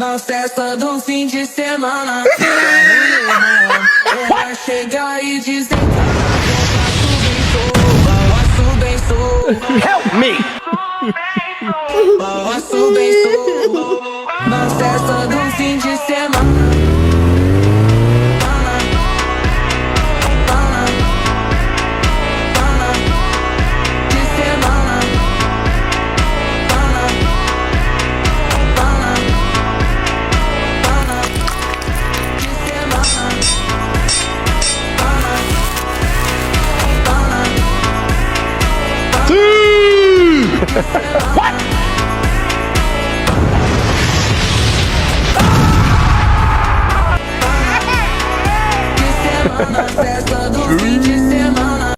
na festa do fim de semana. Ela chega e diz: balanço bem solto. Help me! Balanço bem solto na festa do fim de semana. Sim!